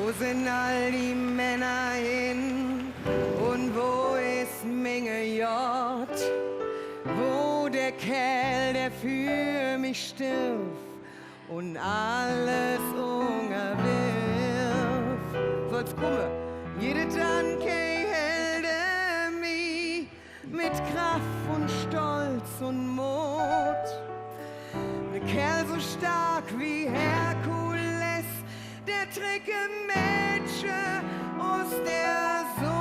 Wo sind all die Männer hin? Und wo ist Menge J? Wo der Kerl, der für mich stirbt und alles umwirft? Soll's kommen, jede Danke hält mich mit Kraft und Stolz und Mut. Ein Kerl so stark wie Herkules, der trägt ein Mädchen aus der Not.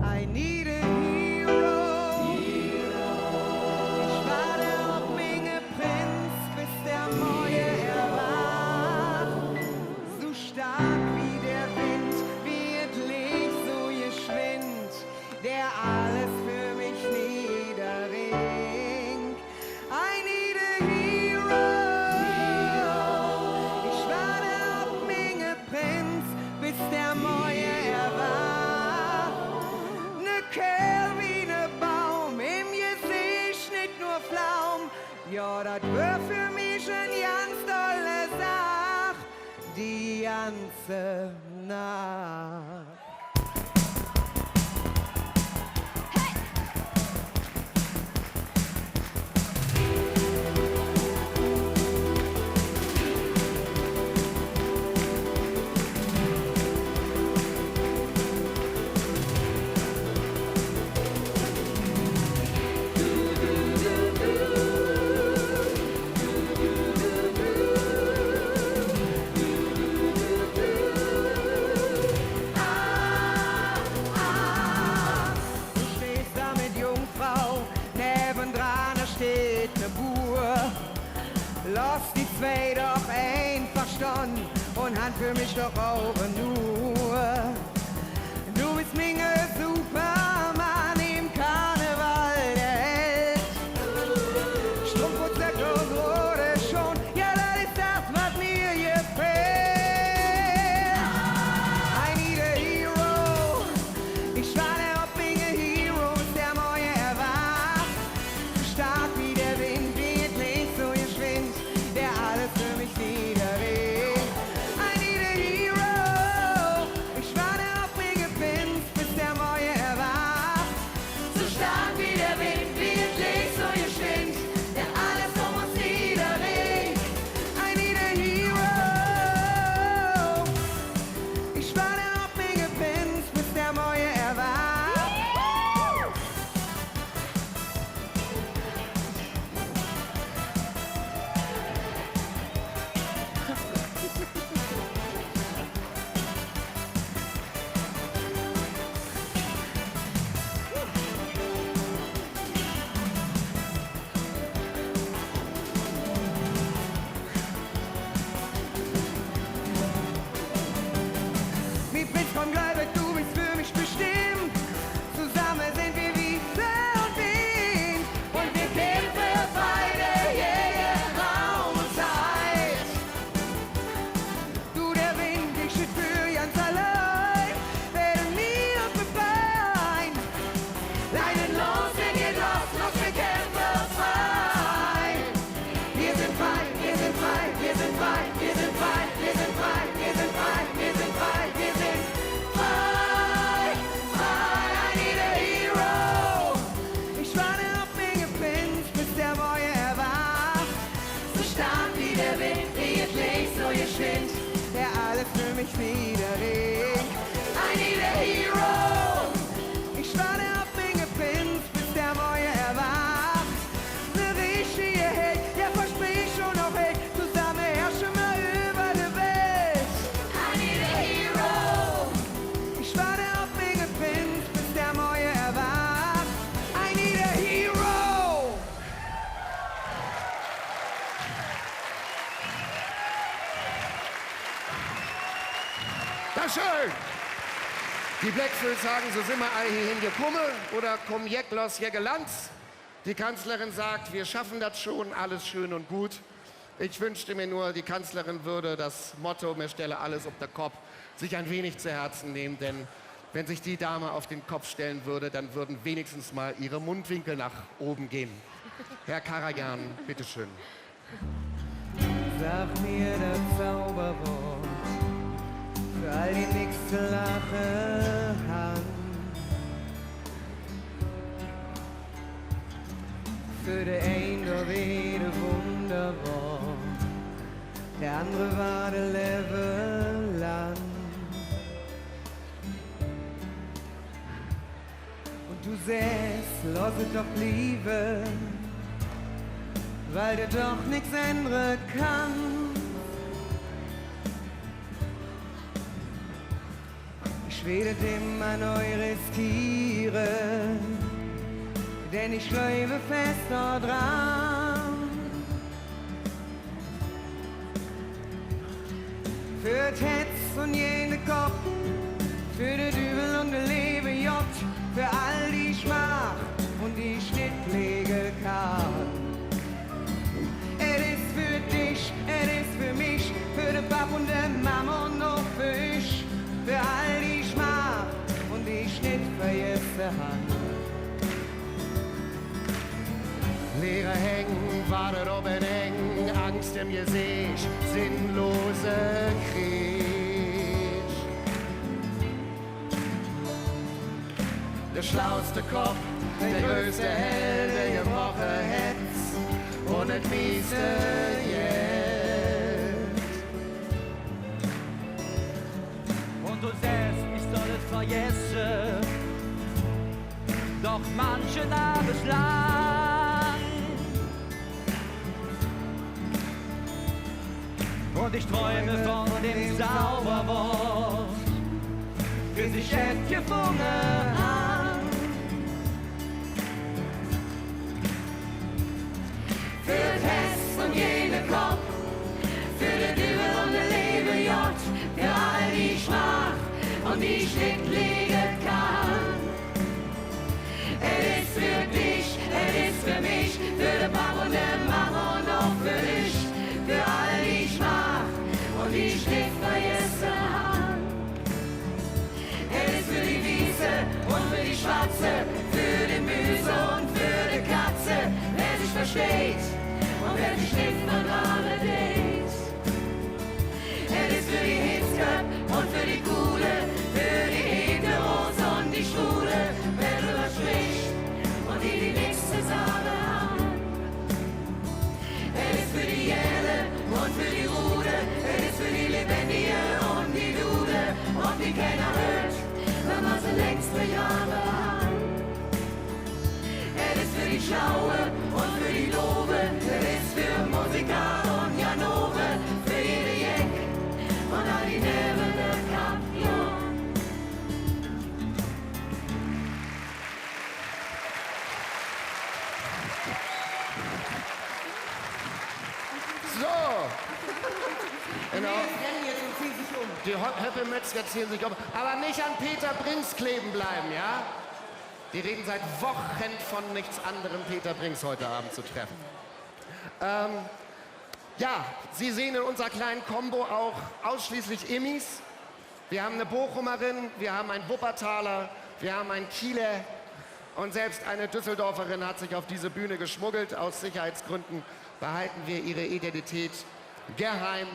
I need a hero. Ich warte auf Menge Prinz, bis der Neue erwacht. So stark wie der Wind, wirklich so geschwind, der alles für mich niederringt. I need a hero. Ich warte auf Menge Prinz, bis der Neue erwacht. Ne Kerl wie ne Baum, im Gesicht nicht nur Flaum. Ja, das wär für mich ein ganz tolle Sach, die ganze Nacht. Du stehst da mit Jungfrau, nebendran steht ne Bur. Lass die zwei doch einfach stehen und hand für mich doch auch nur. Du bist Minge Superman im Karneval der Held. Strumpfhutzer groß wurde schon, ja das ist das, was mir gefällt. I need a hero. Ich warte auf Minge Heroes, der Neue erwacht. So stark wie der Wind, wirklich so geschwind, der alles für mich niederlegt. I need a hero. Ich warte auf Minge Prinz, bis der Neue erwacht. So stark wie der Wind, wirklich so geschwind, der alles um uns niederlegt. I need a hero. Ich warte auf Minge Prinz, bis der Neue erwacht. Wie Prinz von Gleibeck, du bist für mich bestimmt. Zusammen sind wir wie Fell und Wind. Und wir kämpfen für beide, Raum und Zeit. Du der Wind, ich steht für ganz allein. Werde nie und befreien. Leiden los, wenn ihr los, wir kämpfen frei. Wir sind frei, wir sind frei, wir sind frei, wir sind frei, wir sind frei, wir sind frei, wir sind frei, wir sind frei, frei. I need a hero. Ich warte auf Menge Prinz, bis der Neue erwacht. So stark wie der Wind, wirklich so geschwind, der alles für mich niederlegt. I need a hero. Ich warte auf Menge Prinz, bis der Neue erwacht. Ne richtige Held, der verspricht schon noch Held, zusammen herrschen wir über die Welt. I need a hero. Ich warte auf Menge Prinz, bis der Neue erwacht. I need a hero. Dankeschön! Die Blackfills sagen, so sind wir alle hierhin gekommen oder kommen Jeklos Jegelanz. Die Kanzlerin sagt, wir schaffen das schon, alles schön und gut. Ich wünschte mir nur, die Kanzlerin würde das Motto, mir stelle alles auf der Kopf, sich ein wenig zu Herzen nehmen, denn Wenn sich die Dame auf den Kopf stellen würde, dann würden wenigstens mal ihre Mundwinkel nach oben gehen. Herr Karajan, bitteschön. Sag mir das Zauberwort für all die nächste Lache haben. Für den einen da rede Wunderwort, der andere war der Level. Und du säst, lass es doch blieben, weil du doch nichts ändern kannst. Ich will immer neu riskieren, denn ich bleibe fest da dran. Für Hetz und jene Kopf, für den Dübel und den Leben-Jott, für all die Schmach und die Schnittpflege kann. Es ist für dich, es ist für mich, für den Pap und den Mama und noch für ich, für all die Schmach und die schnittverjährte Hand. Leere hängen, wartet oben eng, Angst im Gesicht, sinnlose Krieg. Der schlauste Kopf, der größte Held, der gebrochen Hetz und das mieste Geld. Und du sagst, ich soll es vergessen, doch manche Nacht lang. Und ich träume von dem Zauberwort, für sich hätt gefunden an. Für Tess und jene Kopf, für den Dübel und den Leben-Jott, für all die Schmach und die Schnittpflege kann. Es ist für dich, es ist für mich, für den Pap und den Mama und auch für dich, für all die Schmach und die schnittverjährte Hand. Es ist für die Wiese und für die Schwarze, für den Müse und für die Katze, wer sich versteht und wer sich nicht vergraben lässt. Es ist für die Hitzköp und für die Kuhle, für die Heteros und die Schwule, wer drüber spricht und die nächste Sache haben. Es ist für die Jäle und für die Rude, es ist für die Lebendige und die Dude und die keiner hört, wenn man sie längst bejahe hat. Es ist für die Schlaue und für die Lobe, es ist für Musiker und Janove, für jede Jeck und all die Nerven der Kapion. So. Genau. Die Höppelmetzger ziehen sich um. Aber nicht an Peter Brinks kleben bleiben, ja? Die reden seit Wochen von nichts anderem, Peter Brinks heute Abend zu treffen. Ja, Sie sehen in unserer kleinen Combo auch ausschließlich Immis. Wir haben eine Bochumerin, wir haben einen Wuppertaler, wir haben einen Kieler und selbst eine Düsseldorferin hat sich auf diese Bühne geschmuggelt. Aus Sicherheitsgründen behalten wir ihre Identität geheim.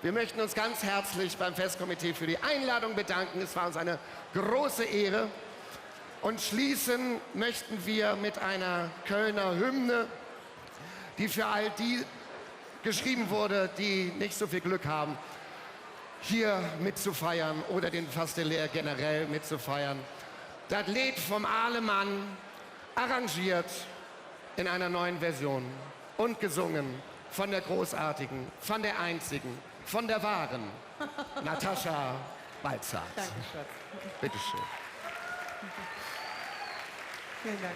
Wir möchten uns ganz herzlich beim Festkomitee für die Einladung bedanken. Es war uns eine große Ehre. Und schließen möchten wir mit einer Kölner Hymne, die für all die geschrieben wurde, die nicht so viel Glück haben, hier mitzufeiern oder den Fasteleer generell mitzufeiern. Das Lied vom Ahlemann, arrangiert in einer neuen Version und gesungen von der großartigen, von der einzigen, von der wahren Natascha Balzers. Danke, Schatz. Bitte schön. Vielen Dank.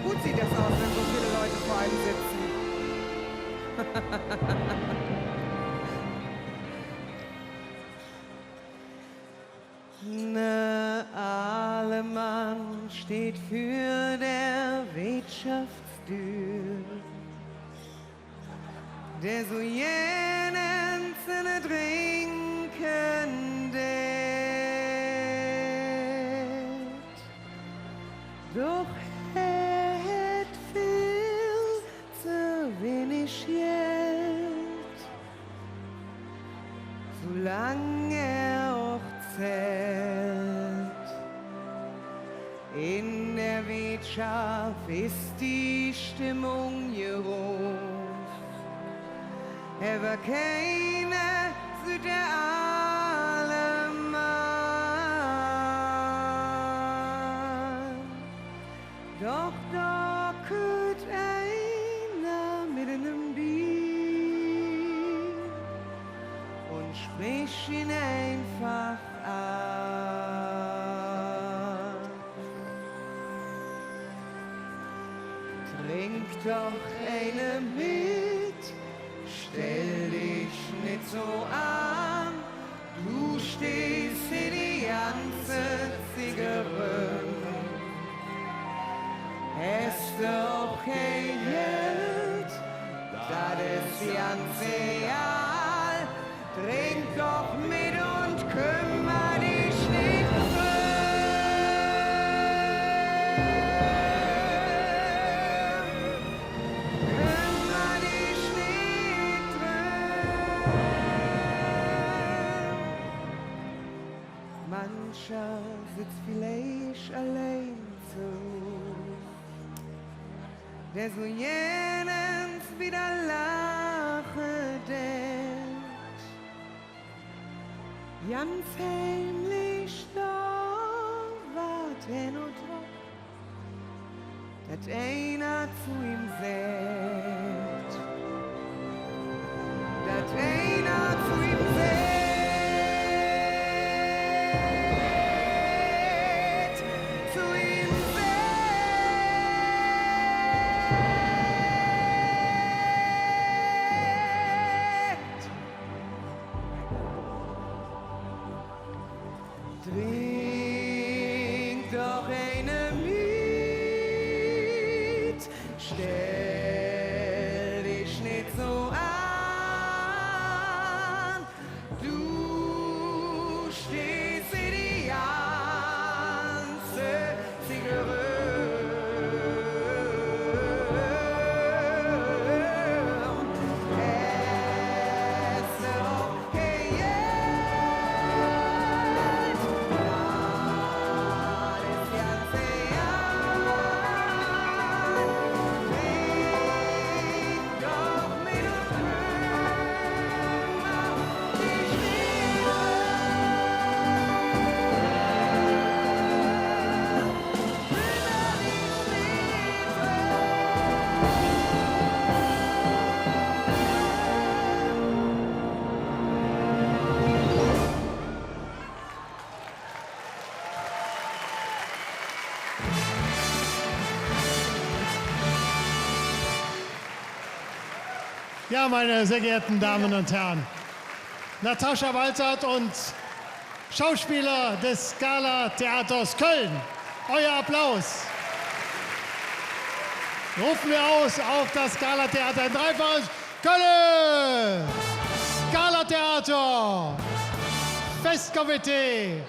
Gut sieht das aus, wenn so viele Leute vor einem sitzen. Ne Ahlemann steht für der stuur. Der so jenen Sinne trinken det. Doch het viel zu wenig Geld, solange auch zählt. In der Wirtschaft ist die Stimmung gerufen. Aber keiner zu der Allemann. Doch da kürt einer mit einem Bier und spricht ihn einfach an. Trink doch eine mit, stell dich nicht so an, du stehst für die ganze Zigarette. Hast du auch kein Geld, das ist ganz egal, trink doch mit und kümmer dich nicht Mancher sitzt vielleicht allein zu, der so jenens wieder lache denkt, ganz heimlich doch wart nur drauf, dat einer zu ihm sagt, dat einer zu ihm sagt. Trink doch eine mit, stell dich nicht so an, du stehst in die ganze Ja, meine sehr geehrten Damen und Herren, Natascha Waltert und Schauspieler des Scala Theaters Köln, euer Applaus. Rufen wir aus auf das Scala Theater in Dreifach. Köln! Scala Theater! Festkomitee!